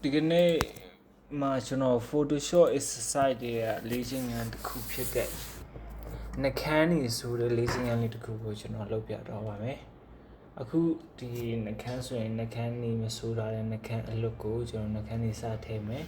ဒီကနေ့မှာကျွန်တော် Photoshop exercise တွေကလေ့ကျင့်ခန်းတစ်ခုဖြစ်တဲ့နှကန်းနေဆိုတဲ့လေ့ကျင့်ခန်းလေးတစ်ခုကိုကျွန်တော်လုပ်ပြတော့ပါမယ်အခုဒီနှကန်းဆိုရင်နှကန်းနေမဆိုထားတဲ့နှကန်းအလွတ်ကိုကျွန်တော်နှကန်းနေစထည့်မယ်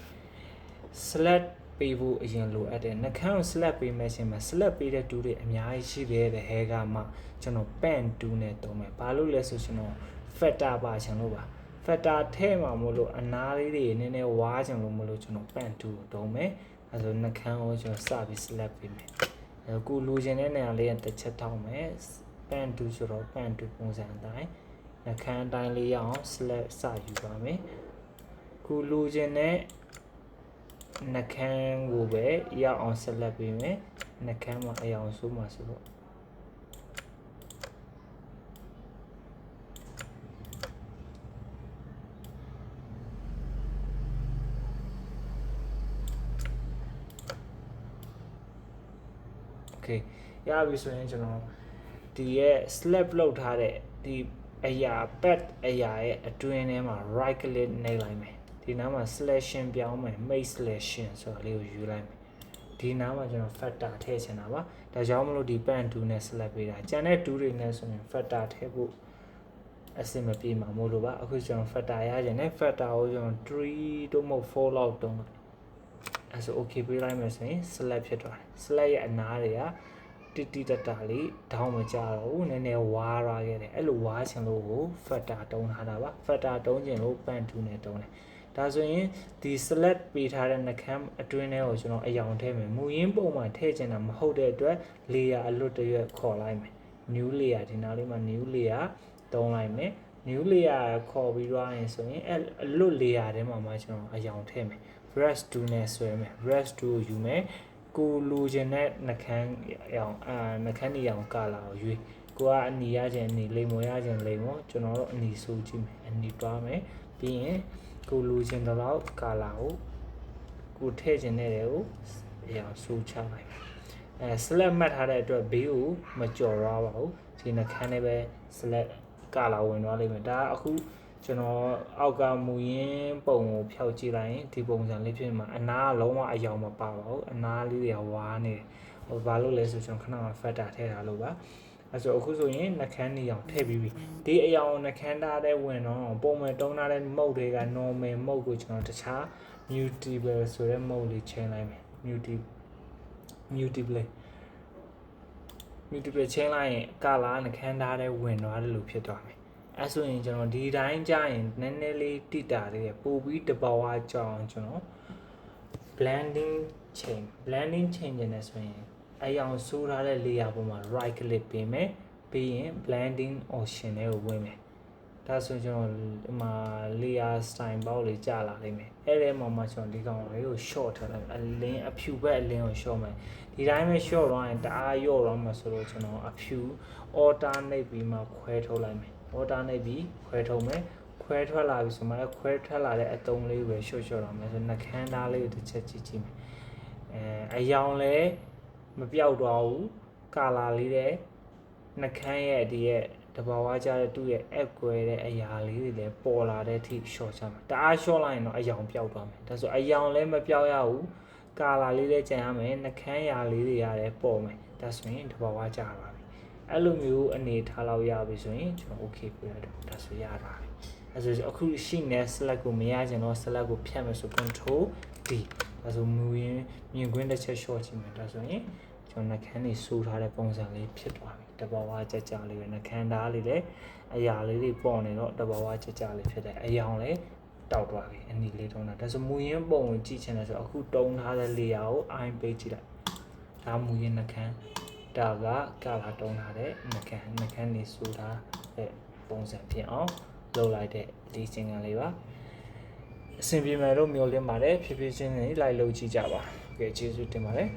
select ပေးဖို့အရင်လိုအပ်တယ်နှကန်းကို select ပေးမယ်ရှင်မှာ select ပေးတဲ့ tool တွေအများကြီးရှိတယ်တဲ့ဟဲကမှကျွန်တော် pen tool နဲ့သုံးမယ်ဘာလို့လဲဆိုကျွန်တော် factor ပါချင်လို့ပါfactor ထဲမှာမလို့အနားလေးတွေနည်းနည်းဝါးချင်လို့မလို့ကျွန်တော် pen tool ကိုသုံးမယ်အဲဆိုနှကန်းကိုကျွန်တော်စပြီး select ပေးမယ်အခုလိုချင်တဲ့နေရာလေးတစ်ချက်ထောက်မယ် pen tool ဆိုတော့ pen tool ပုံစံအတိုင်းနှကန်းအတိုင်းလေးရအောင် select စယူပါမယ်ခုလိုချင်တဲ့နှကန်းကိုပဲရအောင် select ပေးမယ်နှကန်းမှာအရောင်ဆိုးမှာဆိုတော့โอเคရပြီဆိုရင်ကျွန်တော်ဒီရဲ့ slap လောက်ထားတဲ့ဒီအရာ pad အရာရဲ့အတွင်းထဲမှာ right click နှိပ်လိုက်မယ်ဒီနားမှာ selection ပြောင်းမယ် make selection ဆိုတာလေးကိုယူလိုက်မယ်ဒီနားမှာကျွန်တော် factor ထည့်ချင်တာပါဒါကြောင့်မလို့ဒီ pen tool နဲ့ select ပေးတာကျန်တဲ့ tool တွေနဲ့ဆိုရင် factor ထည့်ဖို့အဆင်မပြေမှာမို့လို့ပါအခုကျွန်တော် factor ရချင်တယ် factor ကိုကျွန်တော်3တို့မဟုတ်4လောက်တုံးလိုက်အဲဆို okay ပေးလိုက်မယ်ဆိုရင် select ဖြစ်သွားတယ် select ရဲ့အနားတွေကတိတတာလေးဒေါင်းမကြတော့ဘူးနည်းနည်းဝါးရခဲ့တယ်အဲ့လိုဝါးချင်လို့ကို factor တုံးထားတာပါ factor တုံးချင်လို့ pen tool နဲ့တုံးတယ်ဒါဆိုရင်ဒီ select ပေးထားတဲ့နှကန်းအတွင်းထဲကိုကျွန်တော်အယောင်ထည့်မယ်မူရင်းပုံမှာထည့်ချင်တာမဟုတ်တဲ့အတွက် layer အလွတ်တရွက်ခေါ်လိုက်မယ် new layer ဒီနားလေးမှာ new layer တုံးလိုက်မယ် new layer ခေါ်ပြီးတော့ရင်ဆိုရင်အလွတ် layer ထဲမှာမှကျွန်တော်အယောင်ထည့်မယ် brush tool နဲ့ဆွဲမယ် brush tool ကိုယူမယ်ကိုလိုချင်တဲ့နှကန်းအောင်နှကန်းနေအောင်ကာလာကိုရွေးကိုကအနီရခြင်းအနီလိမ်မော်ရခြင်းလိမ်မော်ကျွန်တော်တို့အနီဆိုကြည့်မယ်အနီတွားမယ်ပြီးရင်ကိုလိုချင်တော့ကာလာကိုထည့်ခြင်းနဲ့ကိုအရာဆိုချလိုက်select မှတ်ထားတဲ့အတွက်ဘေးကိုမကြော်ရပါဘူးဒီနှကန်းနဲ့ပဲ select ကာလာဝင်သွားလိမ့်မယ်ဒါအခုကျွန်တော်အောက်ကမူရင်းပုံကိုဖျောက်ကြည့်လိုက်ရင်ဒီပုံစံလေးဖြစ်မှာအနားကလုံးဝအယောင်မပါပါဘူးအနားလေးတွေကဝါးနေတယ်ဟိုဘာလို့လဲဆိုကျွန်တော်ခဏမှ factor ထည့်ထားလို့ပါအဲဆိုအခုဆိုရင်နှကန်းနေအောင်ထည့်ပြီးပြီဒီအယောင်နှကန်းသားတဲ့ဝင်တော့ပုံမှန်တုံးထားတဲ့ mode တွေက normal mode ကိုကျွန်တော်တခြား mutable ဆိုတဲ့ mode လေးချိန်လိုက်မယ် mutable ချိန်လိုက်ရင် color နှကန်းသားတဲ့ဝင်သွားတယ်လို့ဖြစ်သွားမယ်အဲဆိုရင်ကျွန်တော်ဒီတိုင်းကြာရင်နည်းနည်းလေးတိတာလေးပို့ပြီးတဘာဝကြောင်းကျွန်တော် blending change ကျင်နေဆိုရင်အယောင်ဆိုးထားတဲ့ layer ပေါ်မှာ right click ပေးမယ်ပြီးရင် blending option တွေကိုဝင်မယ်ဒါဆိုကျွန်တော်ဒီမှာ layer style ပေါက်လေးကြာလာလိမ့်မယ်အဲ့ဒီမှာမှကျွန်တော်ဒီကောင်လေးကို short ထားလိုက်အလင်းအဖြူဘက်အလင်းကို short မယ်ဒီတိုင်းပဲ short သွားရင်တအားရော့သွားမှာဆိုတော့ကျွန်တော်အဖြူ alternate ပြီးမှခွဲထုတ်လိုက်မယ် alternate ပြီးခွဲထုတ်မယ်ခွဲထွက်လာပြီဆိုမှခွဲထွက်လာတဲ့အတုံးလေးပဲရှော့တော့မယ်ဆိုနှကန်းသားလေးကိုတစ်ချက်ကြည့်မယ်အယောင်လည်းမပြောက်တော့ဘူးကာလာလေးတဲ့နှကန်းရဲ့ဒီရဲ့တဘာဝကြတဲ့သူ့ရဲ့ app ကွဲတဲ့အရာလေးတွေလည်းပေါ်လာတဲ့အထိ short ချမယ်တအား short လိုက်ရင်တော့အယောင်ပြောက်သွားမယ်ဒါဆိုအယောင်လည်းမပြောက်ရဘူးကာလာလေးလည်းကြံရမယ်နှကန်းရာလေးတွေရတယ်ပေါ်မယ်ဒါဆိုရင်တဘာဝကြပါပြီအဲ့လိုမျိုးအနေထားလောက်ရပြီဆိုရင်ကျွန်တော် okay ပြရတော့ဒါဆိုရတာပြီအဲ့ဆိုအခုရှိနေ select ကိုမရချင်တော့ select ကိုဖြတ်မယ်ဆို control D ဒါဆိုမူရင်းမြင်ကွင်းတစ်ချက် short ချင်မယ်ဒါဆိုရင်ကျွန်တော်နှကန်းလေးစိုးထားတဲ့ပုံစံလေးဖြစ်သွားပြီတဘာဝကြကြလေးပဲနှကန်းသားလေးလည်းအရာလေးတွေပေါ်နေတော့တဘာဝကြကြလေးဖြစ်တယ်အယောင်လည်းတောက်သွားပြီအနီလေးတုံးတာဒါဆိုမူရင်းပုံကိုကြည့်ချင်တယ်ဆိုအခုတုံးထားတဲ့ layer ကို iron ပေးကြည့်လိုက်ဒါမူရင်းနှကန်းဒါကကာလာတုံးထားတဲ့နှကန်းနေစိုးထားတဲ့ပုံစံဖြစ်အောင်လုပ်လိုက်တဲ့ဒီစင်ကလေးပါအဆင်ပြေမယ်လို့မျှော်လင့်ပါတယ်ဖြည်းဖြည်းချင်းလေးလိုက်လုပ်ကြည့်ကြပါโอเคကျေးဇူးတင်ပါတယ်